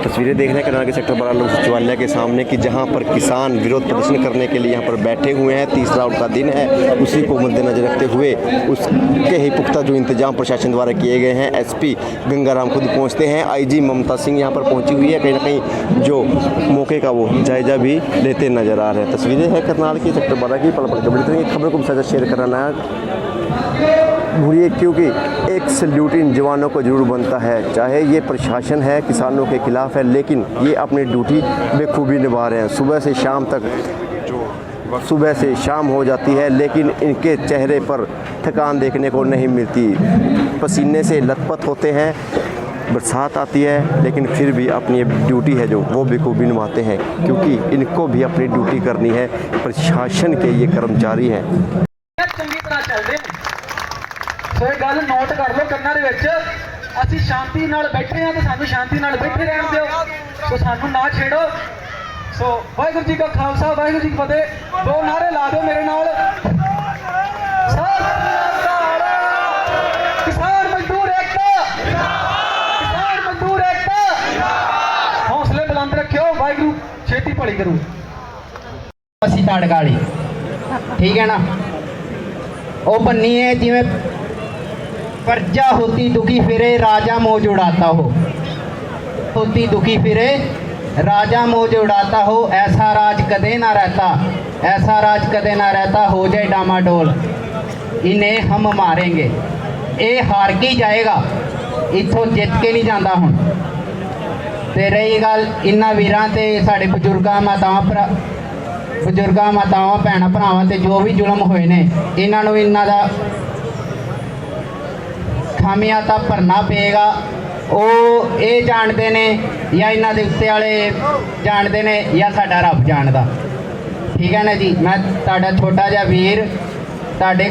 तस्वीरें देख रहे हैं करनाल के सेक्टर 12 लोक सचिवालय के सामने कि जहां पर किसान विरोध प्रदर्शन करने के लिए यहां पर बैठे हुए हैं। तीसरा उनका दिन है, उसी को मद्देनजर रखते हुए उसके ही पुख्ता जो इंतजाम प्रशासन द्वारा किए गए हैं। एसपी गंगाराम खुद पहुंचते हैं, आईजी ममता सिंह यहां पर पहुंची हुई है। कहीं ना कहीं जो मौके का वो जायजा भी लेते नजर आ रहे हैं। तस्वीरें हैं करनाल की सेक्टर 12 की। पल पल की खबरों को साझा शेयर करना भूलिए, क्योंकि एक सल्यूट इन जवानों को जरूर बनता है। चाहे ये प्रशासन है किसानों के खिलाफ है, लेकिन ये अपनी ड्यूटी बेखूबी निभा रहे हैं। सुबह से शाम तक, सुबह से शाम हो जाती है, लेकिन इनके चेहरे पर थकान देखने को नहीं मिलती। पसीने से लथपथ होते हैं, बरसात आती है, लेकिन फिर भी अपनी ड्यूटी है जो वो बेखूबी निभाते हैं, क्योंकि इनको भी अपनी ड्यूटी करनी है। प्रशासन के ये कर्मचारी हैं। सो एक गल नोट कर लो, कन्ना दे विच असीं शांति नाल बैठे हैं तो सानू शांति नाल बैठे रहन दिओ, सो सानू ना छेड़ो। सो वाहिगुरू जी का खालसा, वाहिगुरू जी की फतेह। दो नारे ला दो मेरे नाल। किसान मजदूर एकता, किसान मजदूर एकता। हौसले बुलंद रखियो, वाहिगुरू छेती भली करू। असीं ताड़काली ठीक है ना, वो बन्नी है जिवें प्रजा होती दुखी फिरे राजा मौज उड़ाता हो, होती दुखी फिरे राजा मौज उड़ाता हो। ऐसा राज कदे ना रहता, ऐसा राज कदे ना रहता, हो जाए डामाडोल इन्हें हम मारेंगे। ये हार के जाएगा, इत्थों जित के नहीं जाता। हुण ते रही गल इन्हां वीरां ते साडे बजुर्गां मातावां भैणां भरावां ते जो भी जुल्म होए ने, इन्हां नूं इन्हां दा खामियाजा भरना पेगा। वो ये जानते ने या इन्हां दे उत्ते वाले जानते ने या साडा रब जानदा। ठीक है ना जी। मैं तुहाडा छोटा जिहा वीर तुहाडे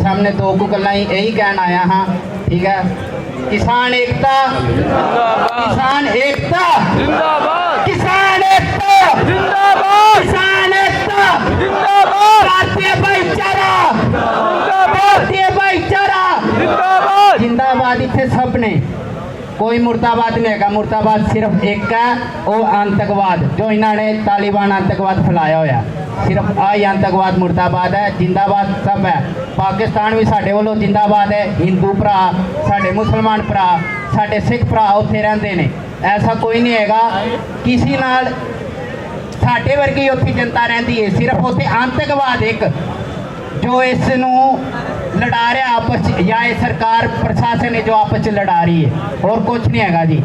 सामने दो कु गल्लां यही कहन आया हाँ। ठीक है, किसान एकता, किसान एकता, किसान एकता, किसान एकता, भारतीय भाईचारा, भारतीय भाईचारा जिंदाबाद। इत्थे सब ने, कोई मुर्दाबाद नहीं है। मुर्दाबाद सिर्फ एक है, वो आतंकवाद जो इन्होंने तालिबान आतंकवाद फैलाया होया, सिर्फ आई आतंकवाद मुर्दाबाद है। जिंदाबाद सब है। पाकिस्तान भी साढ़े वालों जिंदाबाद है। हिंदू भरा, साढ़े मुसलमान भरा, साढ़े सिख भरा उत्थे रहंदे ने। ऐसा कोई नहीं हैगा किसी नाल साढ़े वर्गी उत्थे जनता रहती है। सिर्फ उत्थे आतंकवाद एक जो इस लड़ा रहा आपस या सरकार प्रशासन है जो आपस लड़ा रही है, और कुछ नहीं हैगा जी।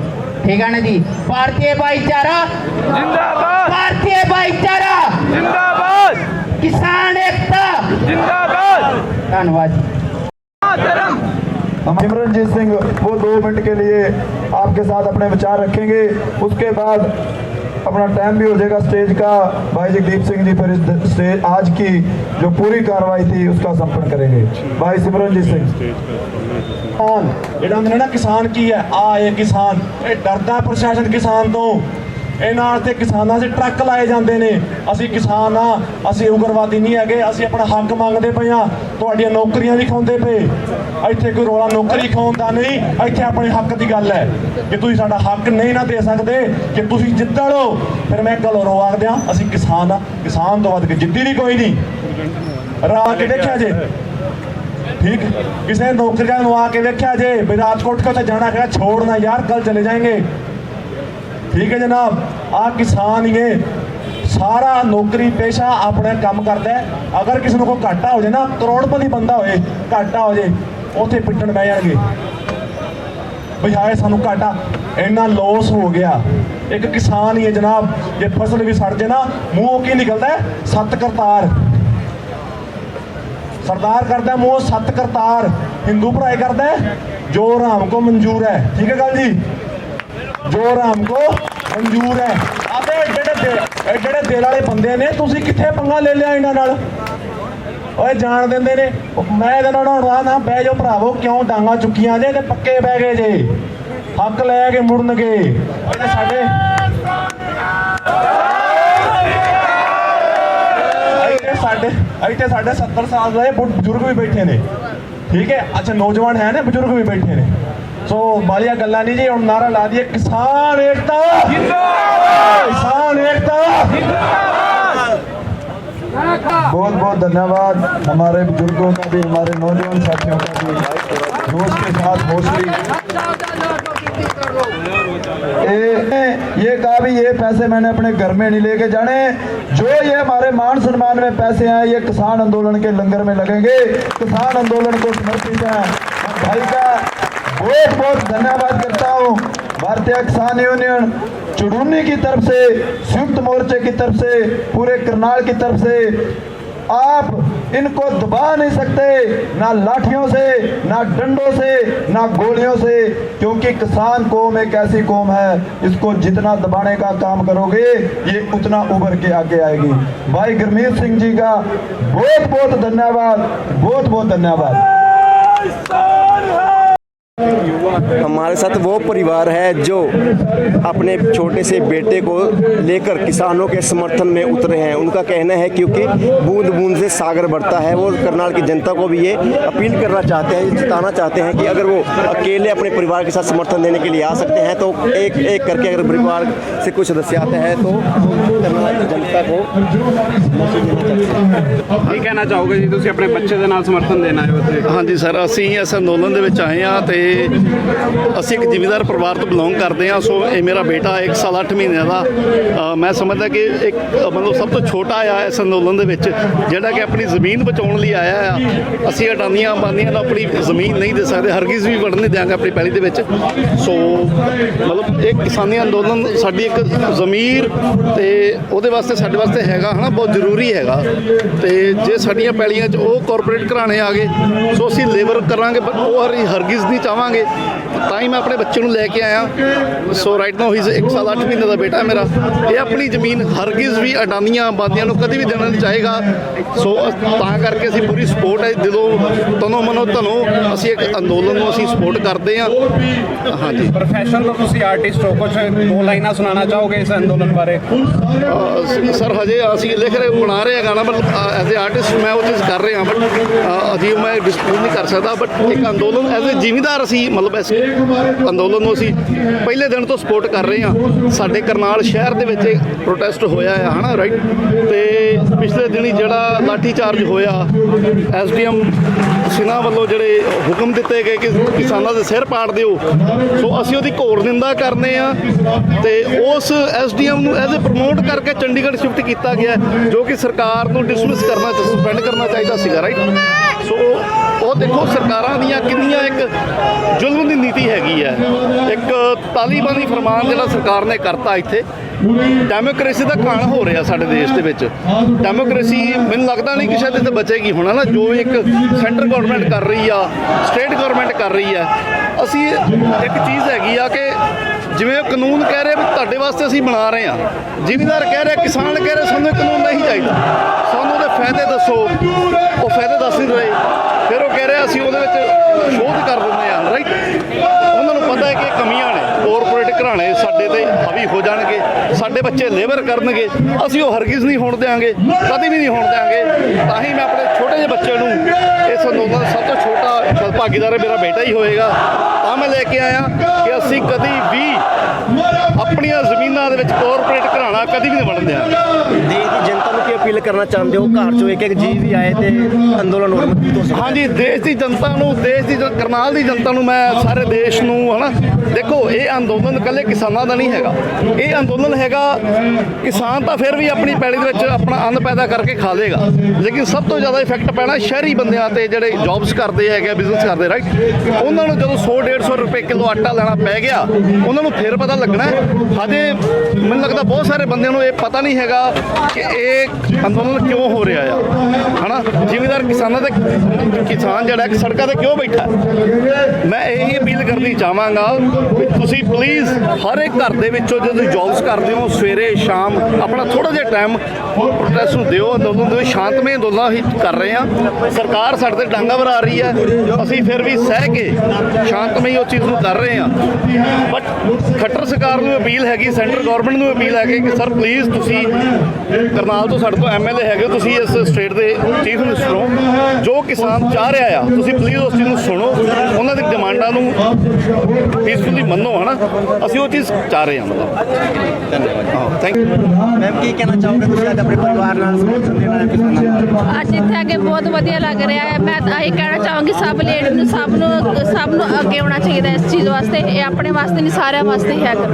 ठीक है ना जी। भारतीय भाईचारा जिंदाबाद, भारतीय भाईचारा जिंदाबाद, किसान एकता जिंदाबाद। धन्यवाद। सिमरनजीत सिंह वो 2 मिनट के लिए आपके साथ अपने विचार रखेंगे, उसके बाद अपना टाइम भी हो जाएगा स्टेज का। भाई जगदीप सिंह जी फिर इस स्टेज आज की जो पूरी कार्रवाई थी उसका संपन्न करेंगे। भाई सिमरनजीत सिंह। ਜਿਹੜਾ ਹੁੰਦਾ ਨਾ किसान की है आए किसान, ये डरदा प्रशासन किसान तो। ਇਹਨਾਂ ਤੇ ਕਿਸਾਨਾਂ ਦੇ ਟਰੱਕ ਲਾਏ ਜਾਂਦੇ ਨੇ। ਅਸੀਂ ਕਿਸਾਨ ਆ, ਅਸੀਂ ਉਗਰਵਾਦੀ ਨਹੀਂ ਹੈਗੇ, ਅਸੀਂ ਆਪਣਾ ਹੱਕ ਮੰਗਦੇ ਪਏ ਆ। ਤੁਹਾਡੀਆਂ ਨੌਕਰੀਆਂ ਵੀ ਖਾਉਂਦੇ ਪਏ। ਇੱਥੇ ਕੋਈ ਰੋਲਾ ਨੌਕਰੀ ਖਾਉਣ ਦਾ ਨਹੀਂ, ਇੱਥੇ ਆਪਣੇ ਹੱਕ ਦੀ ਗੱਲ ਹੈ ਕਿ ਤੁਸੀਂ ਸਾਡਾ ਹੱਕ ਨਹੀਂ ਨਾ ਦੇ ਸਕਦੇ ਕਿ ਤੁਸੀਂ ਜਿੱਦਾਂ ਲਓ। ਫਿਰ ਮੈਂ ਗੱਲ ਹੋਰ ਆਖ ਦਿਆਂ, ਅਸੀਂ ਕਿਸਾਨ ਆ, ਕਿਸਾਨ ਤੋਂ ਵੱਧ ਕੇ ਜਿੱਦੀ ਨਹੀਂ ਕੋਈ ਨਹੀਂ। ਰਾਹ ਕੇ ਦੇਖਿਆ ਜੇ ठीक, किसी नौकरियां आ के देखा जे भाई राजकोट को जाना है, छोड़ना यार कल चले जाएंगे। ठीक है जनाब। आ किसान ये सारा नौकरी पेशा अपने काम करता है। अगर किसी को घाटा हो जाए ना, करोड़पति बंदा होए घाटा हो जाए, उत्थे पिटन बह जाएंगे भाई हाए सानू घाटा, इन्ना लॉस हो गया। एक किसान ही है जनाब, जे फसल भी सड़ जाए ना, मूँह की निकलता है सत करतार। सरदार करता है मुँह सत करतार, हिंदू भराए करता है जो राम को मंजूर है। ठीक है गल जी, जो राम को मंजूर है। अब एडे दिल वाले बंदे ने, तुसीं कित्थे पंगा ले लिया इन्हां नाल? ओए जान देंदे ने। मैं इहदे नाल हुण ना बह जाओ भरावो, क्यों डांगा चुक्कियां जे ते पक्के बह गए जे, हक लै के मुड़नगे। साडे साढ़े 70 साल के बुजुर्ग भी बैठे ने। ठीक है, अच्छा नौजवान है ना, बुजुर्ग भी बैठे ने। ਸੋ ਬਾਲੀਆਂ ਗੱਲਾਂ ਨਹੀਂ ਜੀ, ਹੁਣ ਨਾਰਾ ਲਾ ਦਈਏ ਕਿਸਾਨ ਏਕਤਾ ਜਿੰਦਾਬਾਦ, किसान एकता बहुत बहुत धन्यवाद हमारे बुजुर्गों का भी, हमारे नौजवान साथियों का भी जोश के साथ हौसली। ये कहा भी ये पैसे मैंने अपने घर में नहीं लेके जाने, जो ये हमारे मान सम्मान में पैसे हैं ये किसान आंदोलन के लंगर में लगेंगे। किसान आंदोलन को समर्पित है। भाई का बहुत बहुत धन्यवाद करता हूँ। भारतीय किसान यूनियन चुड़ूनी की तरफ से, संयुक्त मोर्चे की तरफ से, पूरे करनाल की तरफ से आप इनको दबा नहीं सकते, ना लाठियों से, ना डंडों से, ना गोलियों से, क्योंकि किसान कौम एक ऐसी कौम है, इसको जितना दबाने का काम करोगे ये उतना उभर के आगे आएगी। भाई गुरमीत सिंह जी का बहुत बहुत धन्यवाद, बहुत बहुत धन्यवाद। हमारे साथ वो परिवार है जो अपने छोटे से बेटे को लेकर किसानों के समर्थन में उतरे हैं। उनका कहना है क्योंकि बूंद बूंद से सागर बढ़ता है। वो करनाल की जनता को भी ये अपील करना चाहते हैं, जिताना चाहते हैं कि अगर वो अकेले अपने परिवार के साथ समर्थन देने के लिए आ सकते हैं तो एक एक करके अगर परिवार से कुछ सदस्य आते हैं तो करनाल की जनता को ਕੀ ਕਹਿਣਾ ਚਾਹੋਗੇ ਜੀ ਤੁਸੀਂ ਆਪਣੇ ਬੱਚੇ ਦੇ ਨਾਲ ਸਮਰਥਨ ਦੇਣ ਆਏ ਹੋ ਉੱਥੇ? ਹਾਂਜੀ ਸਰ, ਅਸੀਂ ਇਸ ਅੰਦੋਲਨ ਦੇ ਵਿੱਚ ਆਏ ਹਾਂ ਤੇ ਅਸੀਂ ਇੱਕ ਜ਼ਿਮੀਂਦਾਰ ਪਰਿਵਾਰ ਤੋਂ ਬਿਲੋਂਗ ਕਰਦੇ ਹਾਂ। ਸੋ ਇਹ ਮੇਰਾ ਬੇਟਾ 1 ਸਾਲ 8 ਮਹੀਨਿਆਂ ਦਾ, ਮੈਂ ਸਮਝਦਾ ਕਿ ਇੱਕ ਮਤਲਬ ਸਭ ਤੋਂ ਛੋਟਾ ਆ ਇਸ ਅੰਦੋਲਨ ਦੇ ਵਿੱਚ, ਜਿਹੜਾ ਕਿ ਆਪਣੀ ਜ਼ਮੀਨ ਬਚਾਉਣ ਲਈ ਆਇਆ ਆ। ਅਸੀਂ ਅਡਾਨੀਆਂ ਅੰਬਾਨੀਆਂ ਨੂੰ ਆਪਣੀ ਜ਼ਮੀਨ ਨਹੀਂ ਦੇ ਸਕਦੇ, ਹਰਗਿਜ਼ ਵੀ ਵੜਨ ਨਹੀਂ ਦਿਆਂਗੇ ਆਪਣੀ ਪੈਲੀ ਦੇ ਵਿੱਚ। ਸੋ ਮਤਲਬ ਇਹ ਕਿਸਾਨੀ ਅੰਦੋਲਨ ਸਾਡੀ ਇੱਕ ਜ਼ਮੀਰ ਤੇ ਉਹਦੇ ਵਾਸਤੇ ਸਾਡੇ ਵਾਸਤੇ ਹੈਗਾ ਹੈ ਨਾ, ਬਹੁਤ ਜ਼ਰੂਰੀ ਹੈਗਾ। ਤੇ ਜੇ ਸਾਡੀਆਂ ਪੈਲੀਆਂ 'ਚ ਉਹ ਕਾਰਪੋਰੇਟ ਘਰਾਣੇ ਆ ਗਏ ਸੋ ਅਸੀਂ ਲੇਬਰ ਕਰਾਂਗੇ, ਪਰ ਉਹ ਹਰਗਿਜ਼ ਨਹੀਂ ਚਾਹਾਂਗੇ। ਤਾਂ ਹੀ ਮੈਂ ਆਪਣੇ ਬੱਚੇ ਨੂੰ ਲੈ ਕੇ ਆਇਆ। ਸੋ ਰਾਈਟ ਨਾਓ ਹੀ 1 ਸਾਲ 8 ਮਹੀਨੇ ਦਾ ਬੇਟਾ ਮੇਰਾ। ਇਹ ਆਪਣੀ ਜ਼ਮੀਨ ਹਰਗਿਜ਼ ਵੀ ਅਡਾਨੀਆਂ ਅੰਬਾਨੀਆਂ ਨੂੰ ਕਦੀ ਵੀ ਦੇਣਾ ਨਹੀਂ ਚਾਹੇਗਾ। ਸੋ ਤਾਂ ਕਰਕੇ ਅਸੀਂ ਪੂਰੀ ਸਪੋਰਟ ਹੈ, ਦਿਲੋਂ ਤਨੋਂ ਮਨੋਂ ਧਨੋਂ ਅਸੀਂ ਇੱਕ ਅੰਦੋਲਨ ਨੂੰ ਅਸੀਂ ਸਪੋਰਟ ਕਰਦੇ ਹਾਂ। ਹਾਂਜੀ, ਪ੍ਰੋਫੈਸ਼ਨ ਤੋਂ ਤੁਸੀਂ ਆਰਟਿਸਟ ਹੋ, ਕੁਝ 2 ਲਾਈਨਾਂ ਸੁਣਾਉਣਾ ਚਾਹੋਗੇ ਇਸ ਅੰਦੋਲਨ ਬਾਰੇ? ਸਰ ਹਜੇ ਅਸੀਂ ਲਿਖ ਰਹੇ ਬਣਾ ਰਹੇ ਹਾਂ ਗਾਣਾ, ਬਟ ਐਜ਼ ਏ ਆਰਟਿਸਟ ਮੈਂ ਉਹ ਚੀਜ਼ ਕਰ ਰਿਹਾ, ਬਟ ਅਜੇ ਮੈਂ ਡਿਸਕਲੋਜ਼ ਨਹੀਂ ਕਰ ਸਕਦਾ। ਬਟ ਇੱਕ ਅੰਦੋਲਨ ਐਜ਼ ਏ ਜ਼ਿਮੀਂਦਾਰ ਅਸੀਂ ਮਤਲਬ ਇਸ ਅੰਦੋਲਨ ਨੂੰ ਅਸੀਂ ਪਹਿਲੇ ਦਿਨ ਤੋਂ ਸਪੋਰਟ ਕਰ ਰਹੇ ਹਾਂ। ਸਾਡੇ ਕਰਨਾਲ ਸ਼ਹਿਰ ਦੇ ਵਿੱਚ ਪ੍ਰੋਟੈਸਟ ਹੋਇਆ ਹੈ ਹੈ ਨਾ, ਰਾਈਟ। ਤੇ ਪਿਛਲੇ ਦਿਨੀ ਜਿਹੜਾ ਲਾਠੀ ਚਾਰਜ ਹੋਇਆ, ਐਸਡੀਐਮ ਸਿਨਾ ਵੱਲੋਂ ਜਿਹੜੇ ਹੁਕਮ ਦਿੱਤੇ ਗਏ ਕਿ ਕਿਸਾਨਾਂ ਦੇ ਸਿਰ ਪਾੜ ਦਿਓ, ਸੋ ਅਸੀਂ ਉਹਦੀ ਘੋਰ ਨਿੰਦਾ ਕਰਨੇ ਆ। ਤੇ ਉਸ ਐਸਡੀਐਮ ਨੂੰ ਐਜ਼ ਏ ਪ੍ਰਮੋਟ ਕਰਕੇ ਚੰਡੀਗੜ੍ਹ ਸ਼ਿਫਟ ਕੀਤਾ ਗਿਆ, ਜੋ ਕਿ ਸਰਕਾਰ ਨੂੰ ਡਿਸਮਿਸ ਕਰਨਾ, ਸਸਪੈਂਡ ਕਰਨਾ ਚਾਹੀਦਾ ਸੀਗਾ, ਰਾਈਟ। ਸੋ ਉਹ ਦੇਖੋ ਸਰਕਾਰਾਂ ਦੀਆਂ ਕਿੰਨੀਆਂ ਇੱਕ ਜ਼ੁਲਮ ਦੀ ਨੀਤੀ ਹੈਗੀ ਹੈ। ਇੱਕ ਤਾਲੀਬਾਨੀ ਫਰਮਾਨ ਜਿਹੜਾ ਸਰਕਾਰ ਨੇ ਕਰਤਾ ਇੱਥੇ, ਡੈਮੋਕ੍ਰੇਸੀ ਦਾ ਘਾਣ ਹੋ ਰਿਹਾ ਸਾਡੇ ਦੇਸ਼ ਦੇ ਵਿੱਚ। ਡੈਮੋਕ੍ਰੇਸੀ ਮੈਨੂੰ ਲੱਗਦਾ ਨਹੀਂ ਕਿ ਸ਼ਾਇਦ ਇੱਥੇ ਬਚੇਗੀ ਹੁਣ, ਹੈ ਨਾ। ਜੋ ਇੱਕ ਸੈਂਟਰ ਗਵਰਨਮੈਂਟ ਕਰ ਰਹੀ ਆ, ਸਟੇਟ ਗਵਰਨਮੈਂਟ ਕਰ ਰਹੀ ਹੈ। ਅਸੀਂ ਇੱਕ ਚੀਜ਼ ਹੈਗੀ ਆ ਕਿ ਜਿਵੇਂ ਕਾਨੂੰਨ ਕਹਿ ਰਹੇ ਵੀ ਤੁਹਾਡੇ ਵਾਸਤੇ ਅਸੀਂ ਬਣਾ ਰਹੇ ਹਾਂ, ਜ਼ਿਮੀਂਦਾਰ ਕਹਿ ਰਹੇ, ਕਿਸਾਨ ਕਹਿ ਰਹੇ ਸਾਨੂੰ ਇਹ ਕਾਨੂੰਨ ਨਹੀਂ ਚਾਹੀਦਾ, ਸਾਨੂੰ ਉਹਦੇ ਫਾਇਦੇ ਦੱਸੋ। ਉਹ ਫਾਇਦੇ ਦੱਸ ਨਹੀਂ ਰਹੇ, ਫਿਰ ਉਹ ਕਹਿ ਰਹੇ ਅਸੀਂ ਉਹਦੇ ਵਿੱਚ ਸ਼ੋਧ ਕਰ ਦਿੰਦੇ ਹਾਂ, ਰਾਈਟ। ਉਹਨਾਂ ਨੂੰ ਪਤਾ ਹੈ ਕਿ ਕਮੀਆਂ ਨੇ, ਕਾਰਪੋਰੇਟ ਘਰਾਣੇ ਸਾਡੇ ਤੇ ਹਾਵੀ ਹੋ ਜਾਣਗੇ, ਸਾਡੇ ਬੱਚੇ ਲੇਬਰ ਕਰਨਗੇ, ਅਸੀਂ ਉਹ ਹਰਗਿਜ਼ ਨਹੀਂ ਹੋਣ ਦਿਆਂਗੇ, ਕਦੀ ਵੀ ਨਹੀਂ ਹੋਣ ਦਿਆਂਗੇ। ਤਾਂ ਹੀ ਮੈਂ ਆਪਣੇ ਛੋਟੇ ਜਿਹੇ ਬੱਚੇ ਨੂੰ ਇਸ ਅੰਦੋਲਨ ਦਾ ਸਭ ਤੋਂ ਛੋਟਾ ਭਾਗੀਦਾਰ ਮੇਰਾ ਬੇਟਾ ਹੀ ਹੋਏਗਾ। ਤਾਂ ਮੈਂ ਲੈ ਕੇ ਆਇਆ ਕਿ ਅਸੀਂ ਕਦੀ ਵੀ ਆਪਣੀਆਂ ਜ਼ਮੀਨਾਂ ਦੇ ਵਿੱਚ ਕਾਰਪੋਰੇਟ ਘਰਾਣਾ ਕਦੀ ਵੀ ਨਹੀਂ ਬਣਨ ਦਿਆਂਗੇ। ਦੇਸ਼ ਦੀ ਜਨਤਾ ਨੂੰ ਕੀ ਅਪੀਲ ਕਰਨਾ ਚਾਹੁੰਦੇ ਹੋ? ਘਰ ਚੋਂ ਇੱਕ ਜੀਵ ਵੀ ਆਏ ਤੇ ਅੰਦੋਲਨ ਹੋਰ ਮਜ਼ਬੂਤ ਹੋ ਸਕਦਾ। ਹਾਂਜੀ, ਦੇਸ਼ ਦੀ ਜਨਤਾ ਨੂੰ, ਦੇਸ਼ ਦੀ ਕਰਨਾਲ ਦੀ ਜਨਤਾ ਨੂੰ, ਮੈਂ ਸਾਰੇ ਦੇਸ਼ ਨੂੰ, ਹੈ ਨਾ, ਦੇਖੋ ਇਹ ਅੰਦੋਲਨ ਇਕੱਲੇ ਕਿਸਾਨਾਂ ਦਾ ਨਹੀਂ ਹੈਗਾ। ਇਹ ਅੰਦੋਲਨ ਹੈਗਾ, ਕਿਸਾਨ ਤਾਂ ਫਿਰ ਵੀ ਆਪਣੀ ਪੈਲੀ ਦੇ ਵਿੱਚ ਆਪਣਾ ਅੰਨ ਪੈਦਾ ਕਰਕੇ ਖਾ ਲੇਗਾ, ਲੇਕਿਨ ਸਭ ਤੋਂ ਜ਼ਿਆਦਾ ਇਫੈਕਟ ਪੈਣਾ ਸ਼ਹਿਰੀ ਬੰਦਿਆਂ ਤੇ, ਜਿਹੜੇ ਜੌਬਸ ਕਰਦੇ ਹੈਗੇ, ਬਿਜ਼ਨਸ ਕਰਦੇ, ਰਾਈਟ। ਉਹਨਾਂ ਨੂੰ ਜਦੋਂ 100-150 ਰੁਪਏ ਕਿਲੋ ਆਟਾ ਲੈਣਾ ਪੈ ਗਿਆ, ਉਹਨਾਂ ਨੂੰ ਫਿਰ ਪਤਾ ਲੱਗਣਾ। ਹਜੇ ਮੈਨੂੰ ਲੱਗਦਾ ਬਹੁਤ ਸਾਰੇ ਬੰਦਿਆਂ ਨੂੰ ਇਹ ਪਤਾ ਨਹੀਂ ਹੈਗਾ ਕਿ ਇਹ ਅੰਦੋਲਨ ਕਿਉਂ ਹੋ ਰਿਹਾ ਆ, ਹੈ ਨਾ। ਜ਼ਿਮੀਂਦਾਰ ਕਿਸਾਨਾਂ ਦੇ ਕਿਸਾਨ ਜਿਹੜਾ ਸੜਕਾਂ ਤੇ ਕਿਉਂ ਬੈਠਾ, ਮੈਂ ਇਹੀ ਅਪੀਲ ਕਰਨੀ ਚਾਹਾਂਗਾ ਵੀ ਤੁਸੀਂ ਪਲੀਜ਼ ਹਰ ਇੱਕ ਘਰ ਦੇ ਵਿੱਚੋਂ ਜੇ ਤੁਸੀਂ ਜੌਬਸ ਕਰਦੇ ਹੋ ਸਵੇਰੇ ਸ਼ਾਮ ਆਪਣਾ ਥੋੜ੍ਹਾ ਜਿਹਾ ਟਾਈਮ ਪ੍ਰੋਟੈਸਟ ਨੂੰ ਦਿਓ, ਅੰਦੋਲਨ ਦਿਓ। ਸ਼ਾਂਤਮਈ ਅੰਦੋਲਨ ਹੀ ਕਰ ਰਹੇ ਹਾਂ। ਸਰਕਾਰ ਸਾਡੇ ਤੇ ਡਾਂਗਾ ਭਰਾ ਰਹੀ ਹੈ, ਅਸੀਂ ਫਿਰ ਵੀ ਸਹਿ ਕੇ ਸ਼ਾਂਤਮਈ ਉਹ ਚੀਜ਼ ਨੂੰ ਕਰ ਰਹੇ ਹਾਂ। ਬਟ ਖੱਟਰ ਸਰਕਾਰ ਨੂੰ ਅਪੀਲ ਹੈਗੀ, ਸੈਂਟਰ ਗਵਰਨਮੈਂਟ ਨੂੰ ਅਪੀਲ ਹੈਗੀ ਕਿ ਸਰ ਪਲੀਜ਼ ਤੁਸੀਂ ਕਰਨਾਲ ਤੋਂ ਸਾਡੇ ਤੋਂ MLA ਹੈਗੇ, ਤੁਸੀਂ ਇਸ ਸਟੇਟ ਦੇ ਚੀਫ ਮਿਨਿਸਟਰ ਹੋ, ਜੋ ਕਿਸਾਨ ਚਾਹ ਰਿਹਾ ਆ ਤੁਸੀਂ ਪਲੀਜ਼ ਉਸ ਚੀਜ਼ ਨੂੰ ਸੁਣੋ, ਉਹਨਾਂ ਦੀ ਡਿਮਾਂਡਾਂ ਨੂੰ ਪੀਸਫੁਲੀ ਮੰਨੋ, ਹੈ ਨਾ। ਅਸੀਂ ਉਹ ਚੀਜ਼ ਚਾਹ ਰਹੇ ਹਾਂ। ਮਤਲਬ ਧੰਨਵਾਦ, ਥੈਂਕ ਯੂ। मैम की कहना चाहोगे ਤੁਸੀਂ ਅੱਜ ਆਪਣੇ ਪਰਿਵਾਰ ਨਾਲ ਸਮਰਥਨ ਦੇਣਾ ਹੈ ਕਿਸਾਨਾਂ ਨੂੰ? ਅੱਜ ਇੱਥੇ ਆ ਕੇ ਬਹੁਤ ਵਧੀਆ ਲੱਗ ਰਿਹਾ ਹੈ। ਮੈਂ ਤਾਂ ਇਹ ਕਹਿਣਾ ਚਾਹਾਂਗੀ ਸਭ ਲੇਡੀ ਨੂੰ ਸਭ ਨੂੰ ਅੱਗੇ ਆਉਣਾ ਚਾਹੀਦਾ ਇਸ ਚੀਜ਼ ਵਾਸਤੇ। ਇਹ ਆਪਣੇ ਵਾਸਤੇ ਨਹੀਂ, ਸਾਰਿਆਂ ਵਾਸਤੇ ਹੀ ਹੈਗਾ।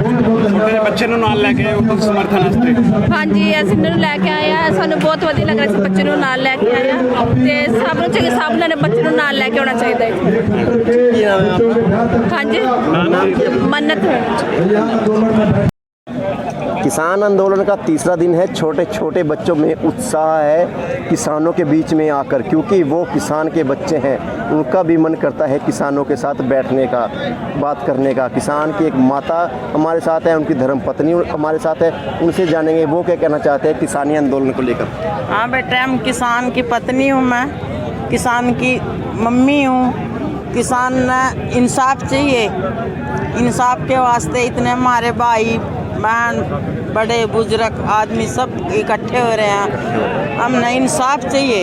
ਮੇਰੇ ਬੱਚੇ ਨੂੰ ਨਾਲ ਲੈ ਕੇ ਆਏ ਹੋ ਸਮਰਥਨ ਵਾਸਤੇ? ਹਾਂਜੀ, ਅਸੀਂ ਇਹਨਾਂ ਨੂੰ ਲੈ ਕੇ ਆਏ ਆ, ਸਾਨੂੰ ਬਹੁਤ ਵਧੀਆ ਲੱਗ ਰਿਹਾ। ਅਸੀਂ ਬੱਚੇ ਨੂੰ ਨਾਲ ਲੈ ਕੇ ਆਏ ਆ ਤੇ ਸਭ ਨੂੰ ਚਾਹੀਦਾ, ਸਭ ਨੇ ਬੱਚੇ ਨੂੰ ਨਾਲ ਲੈ ਕੇ ਆਉਣਾ ਚਾਹੀਦਾ ਹੈ। ਕੀ ਨਾਮ ਹੈ आपका? ਹਾਂਜੀ, ਮੰਨਤ। किसान आंदोलन का तीसरा दिन है। छोटे छोटे बच्चों में उत्साह है किसानों के बीच में आकर, क्योंकि वो किसान के बच्चे हैं, उनका भी मन करता है किसानों के साथ बैठने का, बात करने का। किसान की एक माता हमारे साथ है, उनकी धर्म पत्नी हमारे साथ है, उनसे जानेंगे वो क्या कहना चाहते हैं किसानी आंदोलन को लेकर। हाँ बेटा, हम किसान की पत्नी हूँ, मैं किसान की मम्मी हूँ। किसान ने इंसाफ चाहिए, इंसाफ के वास्ते इतने हमारे भाई बहन बड़े बुजुर्ग आदमी सब इकट्ठे हो रहे हैं। हमने इंसाफ चाहिए,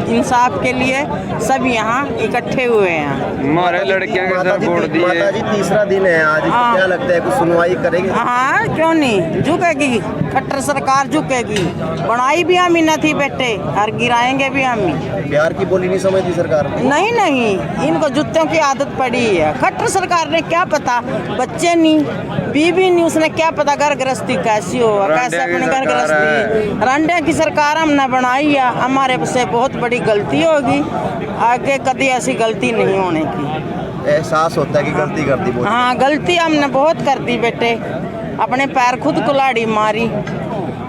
इंसाफ के लिए सब यहाँ इकट्ठे हुए हैं। हमारे लड़कियां के सर फोड़ दिए। माता जी तीसरा दिन है आज, हाँ। क्या लगता है कुछ सुनवाई करेगी? हाँ, क्यों नहीं झुकेगी, खट्टर सरकार झुकेगी। बनाई भी हम ही न थी बेटे, और गिराएंगे भी हम ही। बिहार की बोली नहीं समझती सरकार? नहीं नहीं, इनको जूतों की आदत पड़ी है। खट्टर सरकार ने क्या पता, बच्चे नहीं, बीवी नहीं, उसने क्या पता घर गृहस्थी कैसी हो, कैसे अपने घर गृहस्थी। रंडे की सरकार हमने बनाई है, हमारे से बहुत बड़ी गलती होगी, आगे कभी ऐसी गलती नहीं होने की। एहसास होता है कि गलती कर दी बहुत। हाँ, गलती हमने बहुत कर दी बेटे, अपने पैर खुद कुल्हाड़ी मारी।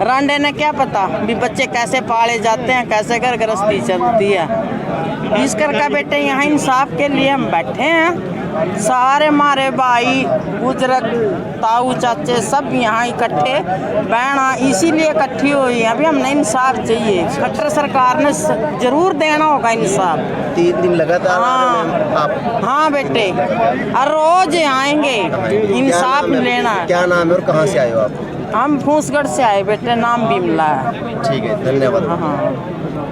रांडे ने क्या पता भी बच्चे कैसे पाले जाते हैं, कैसे घर गृहस्थी चलती है। इस करके बेटे यहाँ इंसाफ के लिए हम बैठे हैं। सारे हमारे भाई बुजुर्ग ताऊ चाचे सब यहाँ इकट्ठे, बहना इसीलिए इकट्ठी हुई है। अभी हमने इंसाफ चाहिए, खट्टर सरकार ने जरूर देना होगा इंसाफ। 3 दिन लगातार हाँ। आप हाँ बेटे, और रोज आएंगे, इंसाफ लेना है। क्या नाम है और कहाँ से आए हो आप? हम फूसगढ़ से आए बेटे, नाम बिमला है। ठीक है, धन्यवाद। हाँ,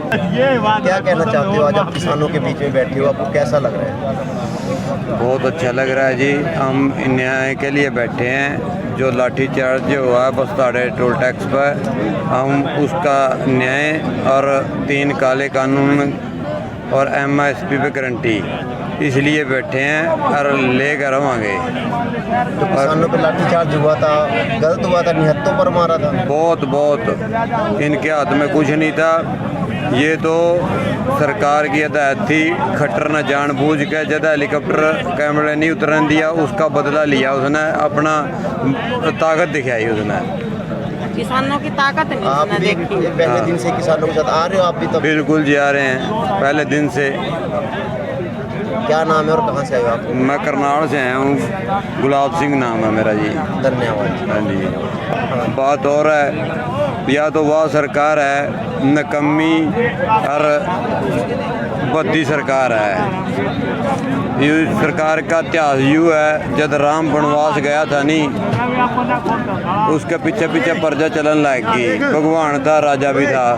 क्या कहना चाहते हो आज आप किसानों के बीच में बैठे हो, आपको कैसा लग रहा है? बहुत अच्छा लग रहा है जी। हम न्याय के लिए बैठे हैं। जो लाठीचार्ज जो हुआ है बस्ताड़े टोल टैक्स पर, हम उसका न्याय और 3 काले कानून और MSP पे गारंटी, इसलिए बैठे हैं और लेकर आवांगे। तो किसानों पे लाठीचार्ज हुआ था, गलत हुआ था, निहत्तों पर मारा था। बहुत इनके हाथ में कुछ नहीं था। ये तो सरकार की हदायत थी। खट्टर ने जानबूझ के जब हेलीकॉप्टर कैमरे नहीं उतरने दिया, उसका बदला लिया उसने, अपना ताकत दिखाई उसने। किसानों की ताकत नहीं आप उसने भी देखी। पहले दिन से किसानों के साथ आ रहे हो आप भी? तो बिल्कुल जी आ रहे हैं पहले दिन से। क्या नाम है और कहाँ से आए हो आप? मैं करनाल से आया हूँ, गुलाब सिंह नाम है मेरा जी। धन्यवाद। हाँ जी। बात और है, या तो वह सरकार है नकम्मी और बद्दी सरकार है। ये सरकार का इतिहास यूँ है, जब राम वनवास गया था नहीं, उसके पीछे पीछे प्रजा चलन लग गई। भगवान था, राजा भी था,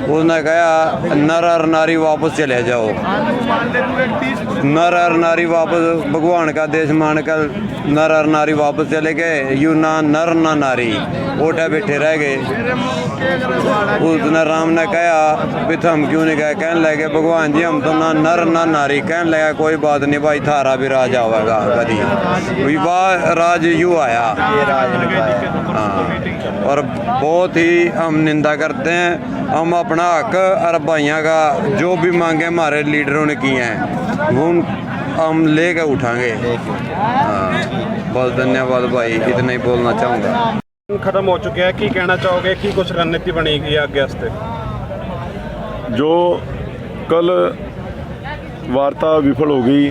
उसने कहा नर और नारी वापस चले जाओ। नर और नारी वापस, भगवान का देश मानकर नर और नारी वापस चले गए। यू ना नर ना नारी, ओटा बैठे रह गए। उसने राम ने कहा भी हम क्यों नहीं गए? कहने लगे भगवान जी हम तो ना नर ना नारी। कहने लगा कोई बात नहीं भाई, थारा भी राज आवेगा कभी। वाह राज यू आया। हाँ, और बहुत ही हम निंदा करते हैं। हम अपना हक और भाइयों का जो भी मांगे हमारे लीडरों ने किए हैं वो हम लेकर उठाएंगे। हाँ, बहुत धन्यवाद भाई, इतना ही बोलना चाहूँगा। खत्म हो चुके हैं, की कहना चाहोगे कि कुछ रणनीति बनेगी आगे वास्ते? जो कल वार्ता विफल हो गई,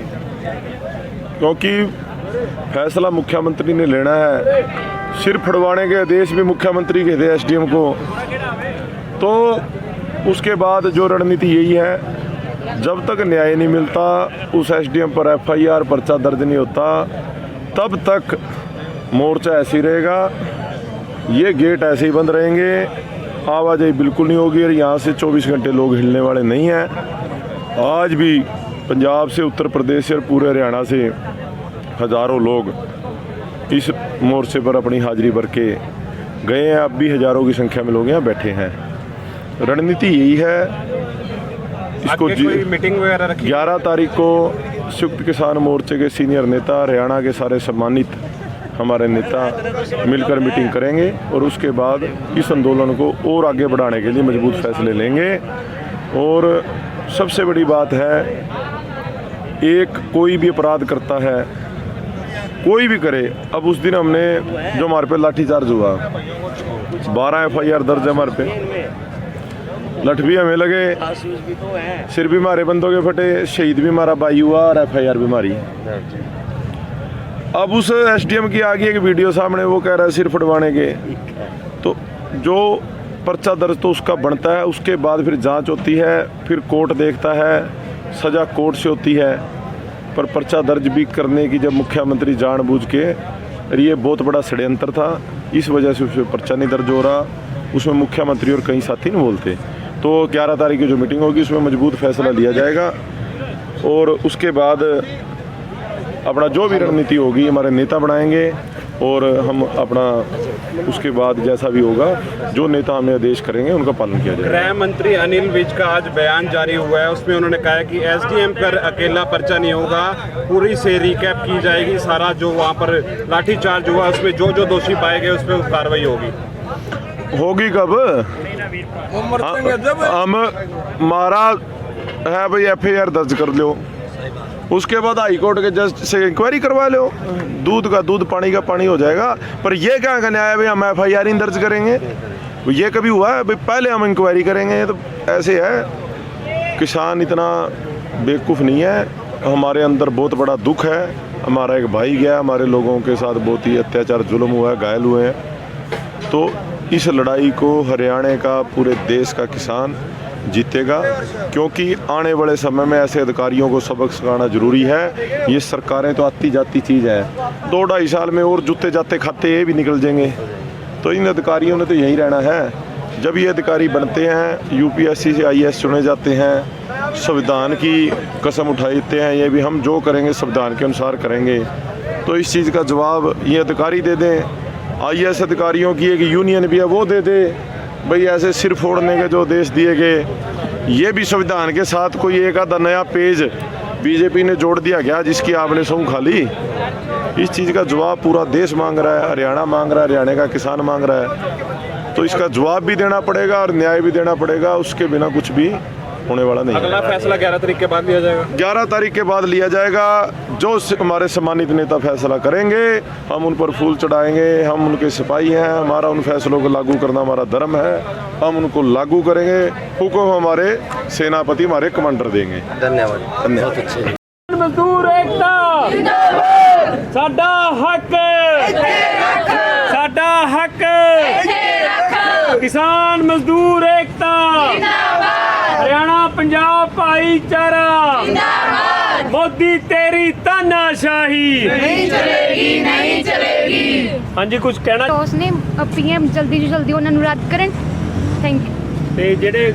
क्योंकि फैसला मुख्यमंत्री ने लेना है। सिर फड़वाने के आदेश भी मुख्यमंत्री के थे एसडीएम को। तो उसके बाद जो रणनीति यही है, जब तक न्याय नहीं मिलता, उस एसडीएम पर एफआईआर पर्चा दर्ज नहीं होता, तब तक मोर्चा ऐसे ही रहेगा। ये गेट ऐसे ही बंद रहेंगे, आवाजाही बिल्कुल नहीं होगी और यहाँ से 24 घंटे लोग हिलने वाले नहीं हैं। आज भी पंजाब से, उत्तर प्रदेश से और पूरे हरियाणा से हज़ारों लोग इस मोर्चे पर अपनी हाजिरी भर के गए हैं। अब भी हज़ारों की संख्या में लोग यहाँ बैठे हैं। रणनीति यही है। इसको मीटिंग वगैरह रखी 11 तारीख को संयुक्त किसान मोर्चे के सीनियर नेता, हरियाणा के सारे सम्मानित हमारे नेता मिलकर मीटिंग करेंगे और उसके बाद इस आंदोलन को और आगे बढ़ाने के लिए मजबूत फैसले लेंगे। और सबसे बड़ी बात है, एक कोई भी अपराध करता है, कोई भी करे। अब उस दिन हमने जो हमारे पे लाठीचार्ज हुआ, 12 एफआईआर दर्ज है हमारे पे, लठ भी हमें लगे, सिर भी मारे बंदों के फटे, शहीद भी हमारा भाई हुआ और एफआईआर भी मारी। अब उस एसडीएम की आगे एक वीडियो सामने, वो कह रहा है सिर फटवाने के। तो जो पर्चा दर्ज तो उसका बनता है, उसके बाद फिर जांच होती है, फिर कोर्ट देखता है, सज़ा कोर्ट से होती है। पर पर्चा दर्ज भी करने की जब मुख्यमंत्री जानबूझ के, और ये बहुत बड़ा षड्यंत्र था, इस वजह से उसमें पर्चा नहीं दर्ज हो रहा, उसमें मुख्यमंत्री और कई साथी नहीं बोलते। तो 11 तारीख की जो मीटिंग होगी उसमें मजबूत फैसला लिया जाएगा और उसके बाद अपना जो भी रणनीति होगी हमारे नेता बनाएंगे और हम अपना उसके बाद जैसा भी होगा, जो नेता हमें आदेश करेंगे उनका पालन किया जाएगा। गृह मंत्री अनिल विज का आज बयान जारी हुआ है, उसमें उन्होंने कहा है कि एसडीएम पर अकेला पर्चा नहीं होगा, पूरी से रिकैप की जाएगी। सारा जो वहाँ पर लाठीचार्ज हुआ उसमें जो जो दोषी पाए गए उस पर कार्रवाई होगी। कब हम मारा है भाई, एफआईआर दर्ज कर लो, उसके बाद हाई कोर्ट के जज से इंक्वायरी करवा लो, दूध का दूध पानी का पानी हो जाएगा। पर ये क्या का न्याय है भाई हम एफआईआर ही दर्ज करेंगे? ये कभी हुआ है भाई? पहले हम इंक्वायरी करेंगे। ये तो ऐसे है, किसान इतना बेवकूफ़ नहीं है। हमारे अंदर बहुत बड़ा दुख है, हमारा एक भाई गया, हमारे लोगों के साथ बहुत ही अत्याचार जुल्म हुआ है, घायल हुए हैं। तो इस लड़ाई को हरियाणा का, पूरे देश का किसान जीतेगा, क्योंकि आने वाले समय में ऐसे अधिकारियों को सबक सिखाना जरूरी है। ये सरकारें तो आती जाती चीज़ है, 2-2.5 साल में और जुते जाते खाते ये भी निकल जाएंगे। तो इन अधिकारियों ने तो यही रहना है। जब ये अधिकारी बनते हैं, यूपीएससी से आईएएस चुने जाते हैं, संविधान की कसम उठाते हैं, ये भी हम जो करेंगे संविधान के अनुसार करेंगे। तो इस चीज़ का जवाब ये अधिकारी दे दें। आईएएस अधिकारियों की एक यूनियन भी है, वो दे दे भाई ऐसे सिर फोड़ने के जो आदेश दिए गए, ये भी संविधान के साथ कोई एक आधा नया पेज बीजेपी ने जोड़ दिया गया जिसकी आपने सौं खा ली। इस चीज़ का जवाब पूरा देश मांग रहा है, हरियाणा मांग रहा है, हरियाणा का किसान मांग रहा है। तो इसका जवाब भी देना पड़ेगा और न्याय भी देना पड़ेगा, उसके बिना कुछ भी होने वाला नहीं। अगला फैसला 11 तारीख के बाद लिया जाएगा। 11 तारीख के बाद लिया जाएगा। जो हमारे सम्मानित नेता फैसला करेंगे, हम उन पर फूल चढ़ाएंगे। हम उनके सिपाही हैं, हमारा उन फैसलों को लागू करना हमारा धर्म है। हम उनको लागू करेंगे। हुक्म हमारे सेनापति, हमारे कमांडर देंगे। धन्यवाद। धन्यवाद। मजदूर एकता साडा हक, साडा हक, किसान मजदूर एकता, हरियाणा पंजाब भाईचारा, मोदी तेरी तानाशाही नहीं चलेगी, नहीं चलेगी। हाँ जी, कुछ कहना? तो उसने पीएम जल्दी ਤੋਂ ਜਲਦੀ ਉਹਨਾਂ ਨੂੰ ਰੱਦ ਕਰਨ। Thank you. ਤੇ ਜਿਹੜੇ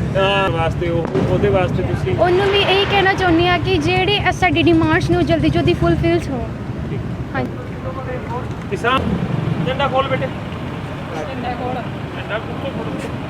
ਵਾਸਤੇ ਉਹਦੇ ਵਾਸਤੇ ਤੁਸੀਂ ਉਹਨੂੰ ਵੀ ਇਹੀ ਕਹਿਣਾ ਚਾਹੁੰਦੀ ਆ ਕਿ ਜਿਹੜੇ ਸਾਡੀ ਡਿਮਾਂਡਸ ਨੂੰ ਜਲਦੀ ਜਲਦੀ ਫੁੱਲਫਿਲਸ ਹੋ। ਹਾਂਜੀ, ਕਿਸਾਨ ਝੰਡਾ ਖੋਲ ਬੇਟੇ, ਝੰਡਾ ਖੋਲ, ਝੰਡਾ ਖੋਲ।